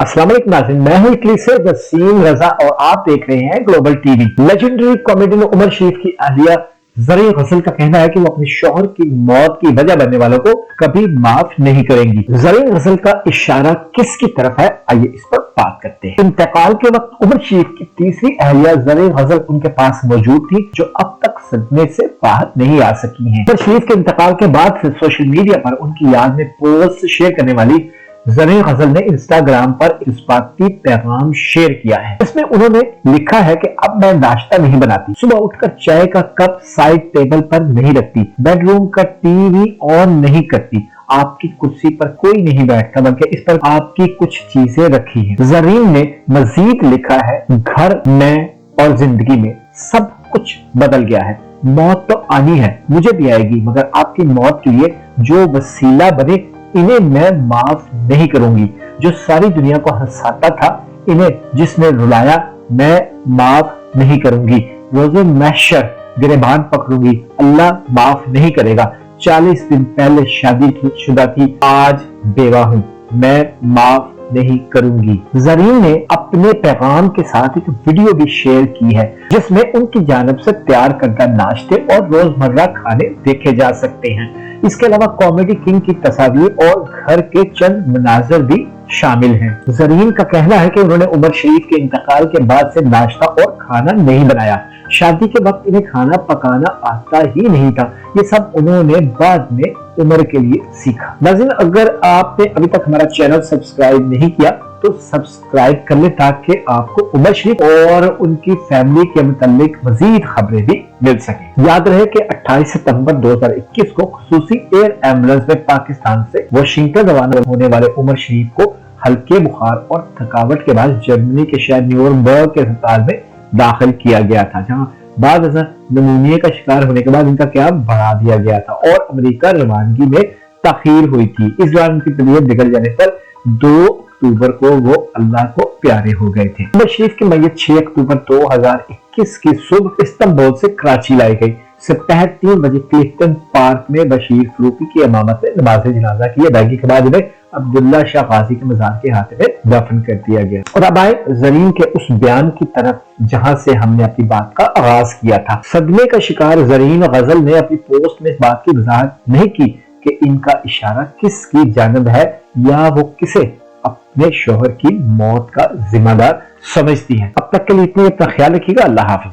अस्सलाम वालेकुम नाज़रीन, मैं हूं इटली से वसीम रजा और आप देख रहे हैं global TV. Legendary comedian Umer Sharif की अहलिया ज़रीन गज़ल का कहना है कि वो अपने शौहर की मौत की वजह बनने वालों को कभी माफ नहीं करेंगी। ज़रीन गज़ल का इशारा किसकी तरफ है, आइए इस पर बात करते हैं। इंतकाल के वक्त उमर शरीफ की तीसरी अहलिया ज़रीन गज़ल उनके पास मौजूद थी, जो अब तक सदमे से बाहर नहीं आ सकी हैं। उमर शरीफ के इंतकाल के बाद से सोशल मीडिया पर उनकी याद में पोस्ट शेयर करने वाली ज़रीन गज़ल ने इंस्टाग्राम पर इस्बाती पैगाम शेयर किया है। इसमें उन्होंने लिखा है कि अब मैं नाश्ता नहीं बनाती, सुबह उठकर चाय का कप साइड टेबल पर नहीं रखती, बेडरूम का टीवी ऑन नहीं करती, आपकी कुर्सी पर कोई नहीं बैठता बल्कि इस पर आपकी कुछ चीजें रखी हैं। ज़रीन ने मजीद लिखा है, घर में और जिंदगी में सब कुछ बदल गया है, मौत तो आनी है, मुझे भी आएगी, मगर आपकी मौत के लिए जो वसीला बने इन्हें मैं माफ नहीं करूंगी। जो सारी दुनिया को हंसाता था, इन्हें जिसने रुलाया मैं माफ नहीं करूंगी। रोज़े महशर गिरबान पकड़ूंगी, अल्लाह माफ नहीं करेगा। 40 दिन पहले शादी शुदा थी, आज बेवा हूं, मैं माफ नहीं करूंगी। ज़रीन ने अपने पैगाम के साथ एक वीडियो भी शेयर की है, जिसमें उनकी जानिब से तैयार करदा नाश्ते और रोजमर्रा खाने देखे जा सकते हैं। इसके अलावा कॉमेडी किंग की तस्वीर और घर के चंद मनाजर भी शामिल हैं। ज़रीन का कहना है कि उन्होंने उमर शरीफ के इंतकाल के बाद से नाश्ता और खाना नहीं बनाया। शादी के वक्त इन्हें खाना पकाना आता ही नहीं था, ये सब उन्होंने बाद में उमर के लिए सीखा। नाज़रीन, अगर आपने अभी तक हमारा चैनल सब्सक्राइब नहीं किया तो सब्सक्राइब कर ले, ताकि आपको उमर शरीफ और उनकी फैमिली के मुतालिक मजीद खबरें भी मिल सके। याद रहे कि 28 सितंबर 2021 को खुसूसी एयर एम्बुलेंस में पाकिस्तान से वाशिंगटन रवाना होने वाले उमर शरीफ को हल्के बुखार और थकावट के बाद जर्मनी के शहर न्यूरमबर्ग के अस्पताल में दाखिल किया गया था, जहां बाद निमोनिया का शिकार होने के बाद इनका क़याम बढ़ा दिया गया था और अमेरिका रवानगी में ताखीर हुई थी। इस दौरान उनकी तबीयत बिगड़ जाने पर 2 अक्टूबर को वो अल्लाह को प्यारे हो गए थे। उमर शरीफ की मैयत 6 अक्टूबर 2021 की सुबह इस्तांबुल से कराची लाई गई। दोपहर 3 बजे क्लिफ्टन पार्क में बशीर फरूकी की इमामत में नमाज जनाजा की अदायगी के बाद इन्हें अब्दुल्ला शाह गाजी के मज़ार के हाथ में दफन कर दिया गया। और अब आए ज़रीन के उस बयान की तरफ जहां से हमने अपनी बात का आगाज किया था। सदमे का शिकार ज़रीन गज़ल ने अपनी पोस्ट में इस बात की वजाहत नहीं की कि इनका इशारा किसकी जानिब है या वो किसे अपने शौहर की मौत का जिम्मेदार समझती है। अब तक के लिए इतने, अपना ख्याल रखिएगा। अल्लाह हाफिज।